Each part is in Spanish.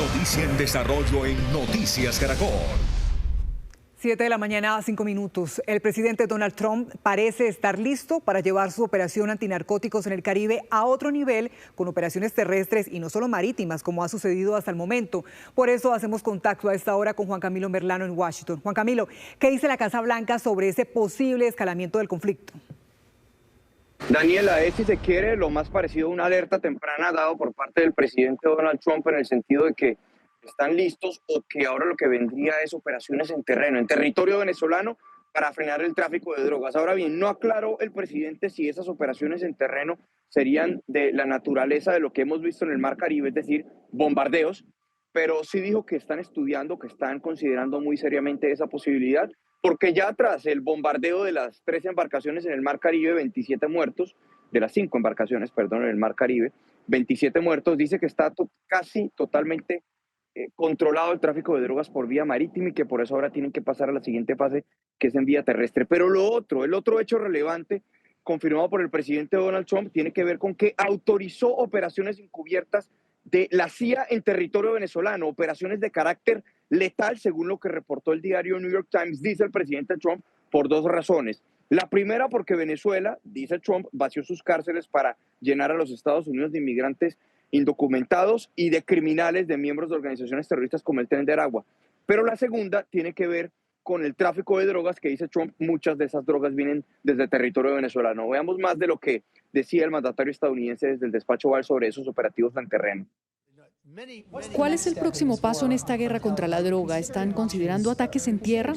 Noticia en desarrollo en Noticias Caracol. 7 de la mañana, 5 minutos. El presidente Donald Trump parece estar listo para llevar su operación antinarcóticos en el Caribe a otro nivel, con operaciones terrestres y no solo marítimas, como ha sucedido hasta el momento. Por eso hacemos contacto a esta hora con Juan Camilo Merlano en Washington. Juan Camilo, ¿qué dice la Casa Blanca sobre ese posible escalamiento del conflicto? Daniela, es, si se quiere, lo más parecido a una alerta temprana dado por parte del presidente Donald Trump, en el sentido de que están listos o que ahora lo que vendría es operaciones en terreno, en territorio venezolano, para frenar el tráfico de drogas. Ahora bien, no aclaró el presidente si esas operaciones en terreno serían de la naturaleza de lo que hemos visto en el Mar Caribe, es decir, bombardeos, pero sí dijo que están estudiando, que están considerando muy seriamente esa posibilidad, porque ya tras el bombardeo de las 13 embarcaciones en el Mar Caribe, 27 muertos, de las 5 embarcaciones, perdón, en el Mar Caribe, 27 muertos, dice que está casi totalmente controlado el tráfico de drogas por vía marítima y que por eso ahora tienen que pasar a la siguiente fase, que es en vía terrestre. Pero el otro hecho relevante confirmado por el presidente Donald Trump tiene que ver con que autorizó operaciones encubiertas de la CIA en territorio venezolano, operaciones de carácter letal, según lo que reportó el diario New York Times, dice el presidente Trump, por 2 razones. La primera, porque Venezuela, dice Trump, vació sus cárceles para llenar a los Estados Unidos de inmigrantes indocumentados y de criminales, de miembros de organizaciones terroristas como el Tren de Aragua. Pero la segunda tiene que ver con el tráfico de drogas, que dice Trump, muchas de esas drogas vienen desde el territorio venezolano. Veamos más de lo que decía el mandatario estadounidense desde el despacho Oval sobre esos operativos en terreno. ¿Cuál es el próximo paso en esta guerra contra la droga? ¿Están considerando ataques en tierra?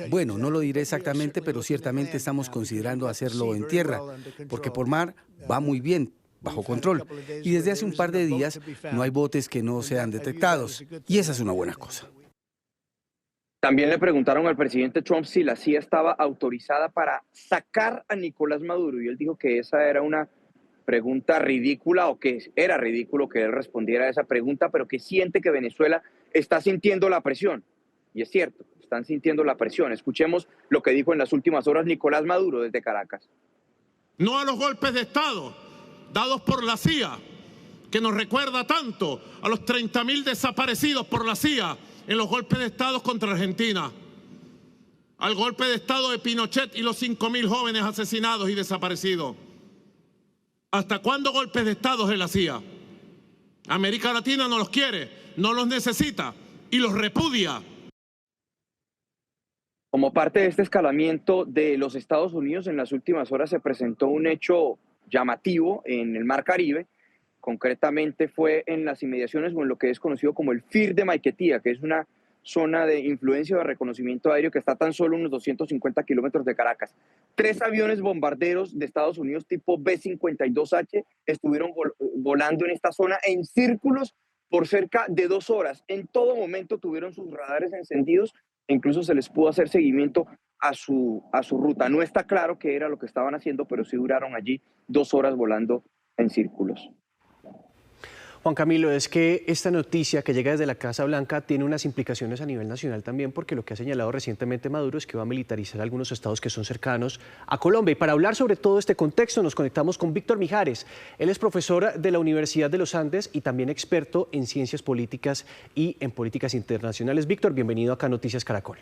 Bueno, no lo diré exactamente, pero ciertamente estamos considerando hacerlo en tierra, porque por mar va muy bien, bajo control. Y desde hace un par de días no hay botes que no sean detectados, y esa es una buena cosa. También le preguntaron al presidente Trump si la CIA estaba autorizada para sacar a Nicolás Maduro, y él dijo que esa era una pregunta ridícula, o que era ridículo que él respondiera a esa pregunta, pero que siente que Venezuela está sintiendo la presión. Y es cierto, están sintiendo la presión. Escuchemos lo que dijo en las últimas horas Nicolás Maduro desde Caracas. No a los golpes de Estado dados por la CIA, que nos recuerda tanto a los 30.000 desaparecidos por la CIA en los golpes de Estado contra Argentina, al golpe de Estado de Pinochet y los 5.000 jóvenes asesinados y desaparecidos. ¿Hasta cuándo golpes de Estado de la CIA? América Latina no los quiere, no los necesita y los repudia. Como parte de este escalamiento de los Estados Unidos, en las últimas horas se presentó un hecho llamativo en el Mar Caribe. Concretamente fue en las inmediaciones o en lo que es conocido como el FIR de Maiquetía, que es una zona de influencia o de reconocimiento aéreo que está tan solo unos 250 kilómetros de Caracas. 3 aviones bombarderos de Estados Unidos tipo B-52H estuvieron volando en esta zona en círculos por cerca de 2 horas. En todo momento tuvieron sus radares encendidos e incluso se les pudo hacer seguimiento a su ruta. No está claro qué era lo que estaban haciendo, pero sí duraron allí 2 horas volando en círculos. Juan Camilo, es que esta noticia que llega desde la Casa Blanca tiene unas implicaciones a nivel nacional también, porque lo que ha señalado recientemente Maduro es que va a militarizar algunos estados que son cercanos a Colombia. Y para hablar sobre todo este contexto nos conectamos con Víctor Mijares. Él es profesor de la Universidad de los Andes y también experto en ciencias políticas y en políticas internacionales. Víctor, bienvenido acá a Noticias Caracol.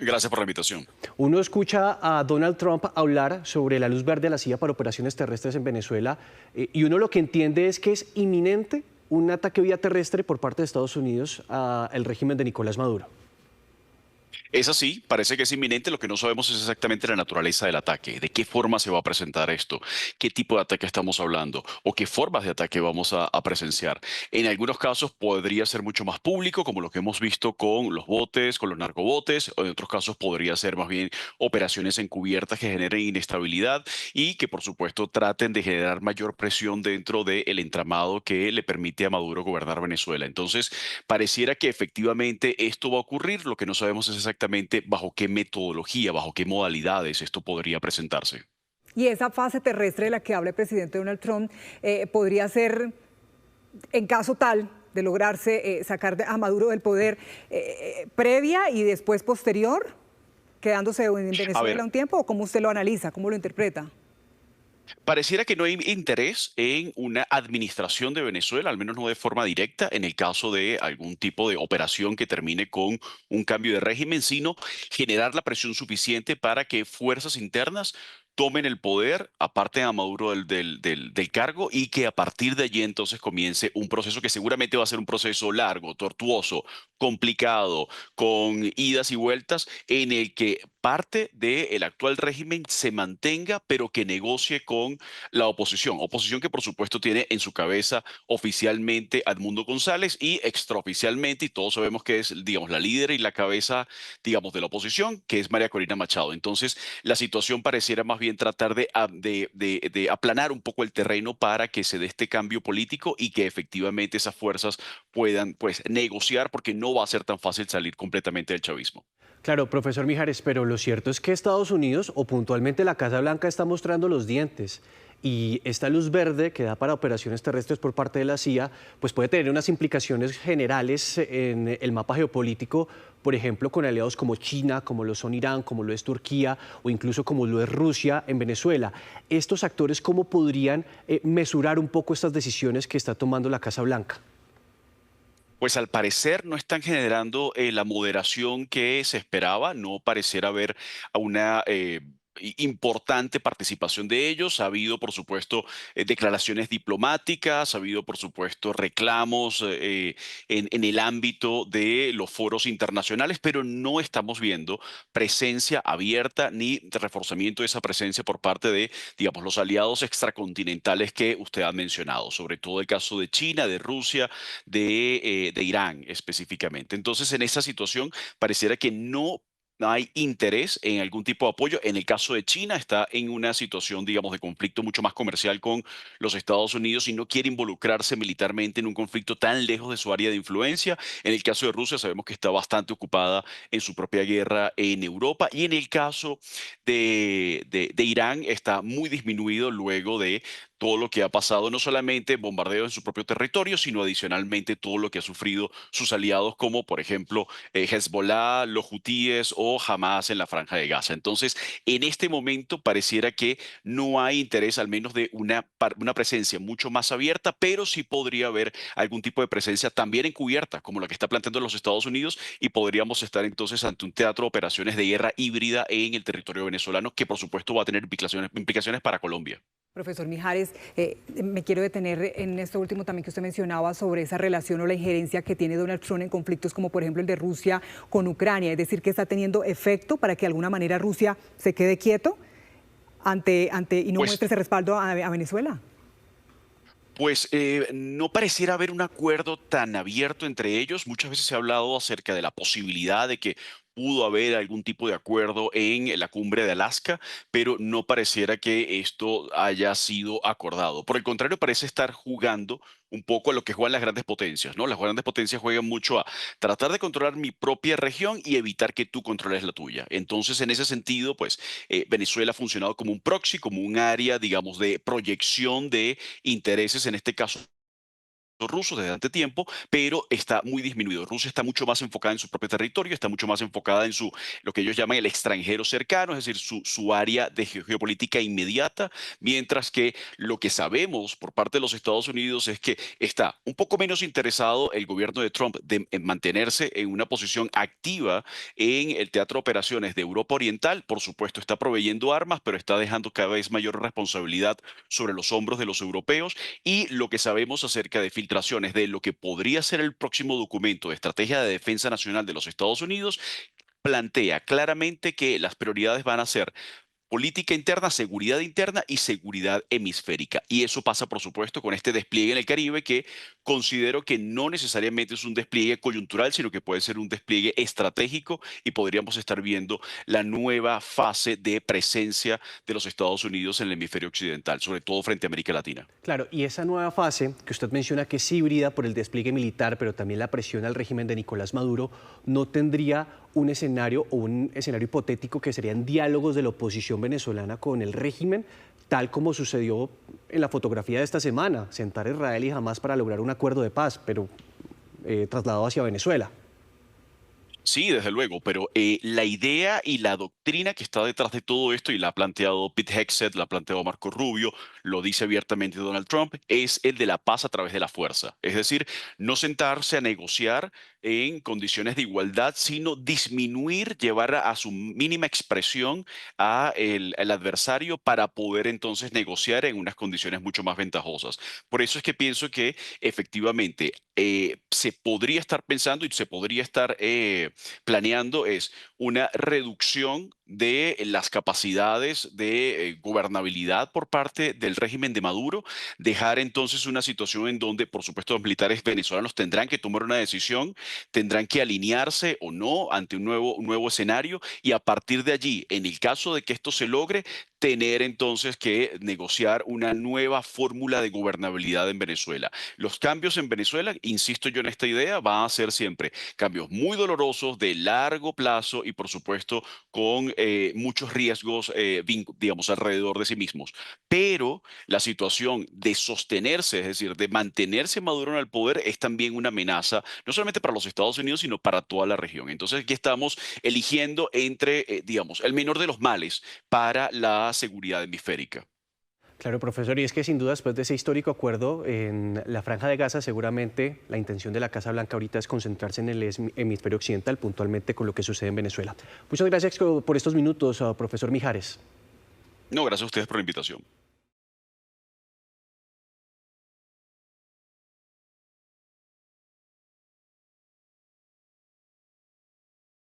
Gracias por la invitación. Uno escucha a Donald Trump hablar sobre la luz verde a la CIA para operaciones terrestres en Venezuela y uno lo que entiende es que es inminente un ataque vía terrestre por parte de Estados Unidos al régimen de Nicolás Maduro. Es así, parece que es inminente. Lo que no sabemos es exactamente la naturaleza del ataque, de qué forma se va a presentar esto, qué tipo de ataque estamos hablando o qué formas de ataque vamos a presenciar. En algunos casos podría ser mucho más público, como lo que hemos visto con los botes, con los narcobotes, o en otros casos podría ser más bien operaciones encubiertas que generen inestabilidad y que por supuesto traten de generar mayor presión dentro del entramado que le permite a Maduro gobernar Venezuela. Entonces, pareciera que efectivamente esto va a ocurrir. Lo que no sabemos es exactamente bajo qué metodología, bajo qué modalidades esto podría presentarse. Y esa fase terrestre de la que habla el presidente Donald Trump podría ser, en caso tal de lograrse sacar a Maduro del poder, previa y después posterior, quedándose en Venezuela un tiempo, ¿o cómo usted lo analiza, cómo lo interpreta? Pareciera que no hay interés en una administración de Venezuela, al menos no de forma directa, en el caso de algún tipo de operación que termine con un cambio de régimen, sino generar la presión suficiente para que fuerzas internas tomen el poder, aparten a Maduro del cargo y que a partir de allí entonces comience un proceso que seguramente va a ser un proceso largo, tortuoso, complicado, con idas y vueltas, en el que parte del actual régimen se mantenga, pero que negocie con la oposición. Oposición que por supuesto tiene en su cabeza oficialmente a Edmundo González y extraoficialmente, y todos sabemos que es, digamos, la líder y la cabeza, digamos, de la oposición, que es María Corina Machado. Entonces, la situación pareciera más bien tratar de aplanar un poco el terreno para que se dé este cambio político y que efectivamente esas fuerzas puedan, pues, negociar, porque no va a ser tan fácil salir completamente del chavismo. Claro, profesor Mijares, pero lo cierto es que Estados Unidos, o puntualmente la Casa Blanca, está mostrando los dientes. Y esta luz verde que da para operaciones terrestres por parte de la CIA, pues puede tener unas implicaciones generales en el mapa geopolítico, por ejemplo, con aliados como China, como lo son Irán, como lo es Turquía o incluso como lo es Rusia en Venezuela. ¿Estos actores cómo podrían mesurar un poco estas decisiones que está tomando la Casa Blanca? Pues al parecer no están generando la moderación que se esperaba, no pareciera haber a una importante participación de ellos. Ha habido, por supuesto, declaraciones diplomáticas, ha habido, por supuesto, reclamos en el ámbito de los foros internacionales, pero no estamos viendo presencia abierta ni reforzamiento de esa presencia por parte de, digamos, los aliados extracontinentales que usted ha mencionado, sobre todo el caso de China, de Rusia, de Irán específicamente. Entonces, en esa situación, pareciera que no hay interés en algún tipo de apoyo. En el caso de China, está en una situación, digamos, de conflicto mucho más comercial con los Estados Unidos y no quiere involucrarse militarmente en un conflicto tan lejos de su área de influencia. En el caso de Rusia, sabemos que está bastante ocupada en su propia guerra en Europa. Y en el caso de Irán, está muy disminuido luego de todo lo que ha pasado, no solamente bombardeos en su propio territorio, sino adicionalmente todo lo que ha sufrido sus aliados, como por ejemplo Hezbollah, los hutíes o Hamas en la Franja de Gaza. Entonces, en este momento pareciera que no hay interés, al menos de una presencia mucho más abierta, pero sí podría haber algún tipo de presencia también encubierta, como la que está planteando los Estados Unidos, y podríamos estar entonces ante un teatro de operaciones de guerra híbrida en el territorio venezolano, que por supuesto va a tener implicaciones para Colombia. Profesor Mijares, me quiero detener en esto último también que usted mencionaba sobre esa relación o la injerencia que tiene Donald Trump en conflictos como por ejemplo el de Rusia con Ucrania, es decir, que está teniendo efecto para que de alguna manera Rusia se quede quieto y no muestre ese respaldo a Venezuela. Pues no pareciera haber un acuerdo tan abierto entre ellos. Muchas veces se ha hablado acerca de la posibilidad de que pudo haber algún tipo de acuerdo en la cumbre de Alaska, pero no pareciera que esto haya sido acordado. Por el contrario, parece estar jugando un poco a lo que juegan las grandes potencias, ¿no? Las grandes potencias juegan mucho a tratar de controlar mi propia región y evitar que tú controles la tuya. Entonces, en ese sentido, pues Venezuela ha funcionado como un proxy, como un área, digamos, de proyección de intereses, en este caso rusos desde hace tiempo, pero está muy disminuido. Rusia está mucho más enfocada en su propio territorio, está mucho más enfocada en lo que ellos llaman el extranjero cercano, es decir, su área de geopolítica inmediata, mientras que lo que sabemos por parte de los Estados Unidos es que está un poco menos interesado el gobierno de Trump en mantenerse en una posición activa en el teatro de operaciones de Europa Oriental. Por supuesto, está proveyendo armas, pero está dejando cada vez mayor responsabilidad sobre los hombros de los europeos, y lo que sabemos acerca de filtraciones de lo que podría ser el próximo documento de estrategia de defensa nacional de los Estados Unidos plantea claramente que las prioridades van a ser política interna, seguridad interna y seguridad hemisférica. Y eso pasa, por supuesto, con este despliegue en el Caribe, que considero que no necesariamente es un despliegue coyuntural, sino que puede ser un despliegue estratégico, y podríamos estar viendo la nueva fase de presencia de los Estados Unidos en el hemisferio occidental, sobre todo frente a América Latina. Claro, y esa nueva fase que usted menciona, que es híbrida por el despliegue militar, pero también la presión al régimen de Nicolás Maduro, ¿no tendría un escenario o un escenario hipotético que serían diálogos de la oposición venezolana con el régimen, tal como sucedió en la fotografía de esta semana, sentar a Israel y Hamas para lograr un acuerdo de paz, pero trasladado hacia Venezuela? Sí, desde luego, pero la idea y la doctrina que está detrás de todo esto, y la ha planteado Pete Hegseth, la ha planteado Marco Rubio, lo dice abiertamente Donald Trump, es el de la paz a través de la fuerza. Es decir, no sentarse a negociar en condiciones de igualdad, sino disminuir, llevar a su mínima expresión al adversario para poder entonces negociar en unas condiciones mucho más ventajosas. Por eso es que pienso que efectivamente se podría estar pensando y se podría estar planeando es una reducción de las capacidades de gobernabilidad por parte del régimen de Maduro, dejar entonces una situación en donde, por supuesto, los militares venezolanos tendrán que tomar una decisión, tendrán que alinearse o no ante un nuevo escenario y a partir de allí, en el caso de que esto se logre, tener entonces que negociar una nueva fórmula de gobernabilidad en Venezuela. Los cambios en Venezuela, insisto yo en esta idea, van a ser siempre cambios muy dolorosos, de largo plazo y por supuesto con muchos riesgos, digamos, alrededor de sí mismos. Pero la situación de sostenerse, es decir, de mantenerse Maduro en el poder, es también una amenaza, no solamente para los Estados Unidos, sino para toda la región. Entonces aquí estamos eligiendo entre, digamos, el menor de los males para la seguridad hemisférica. Claro, profesor, y es que sin duda después de ese histórico acuerdo en la Franja de Gaza, seguramente la intención de la Casa Blanca ahorita es concentrarse en el hemisferio occidental, puntualmente con lo que sucede en Venezuela. Muchas gracias por estos minutos, profesor Mijares. No, gracias a ustedes por la invitación.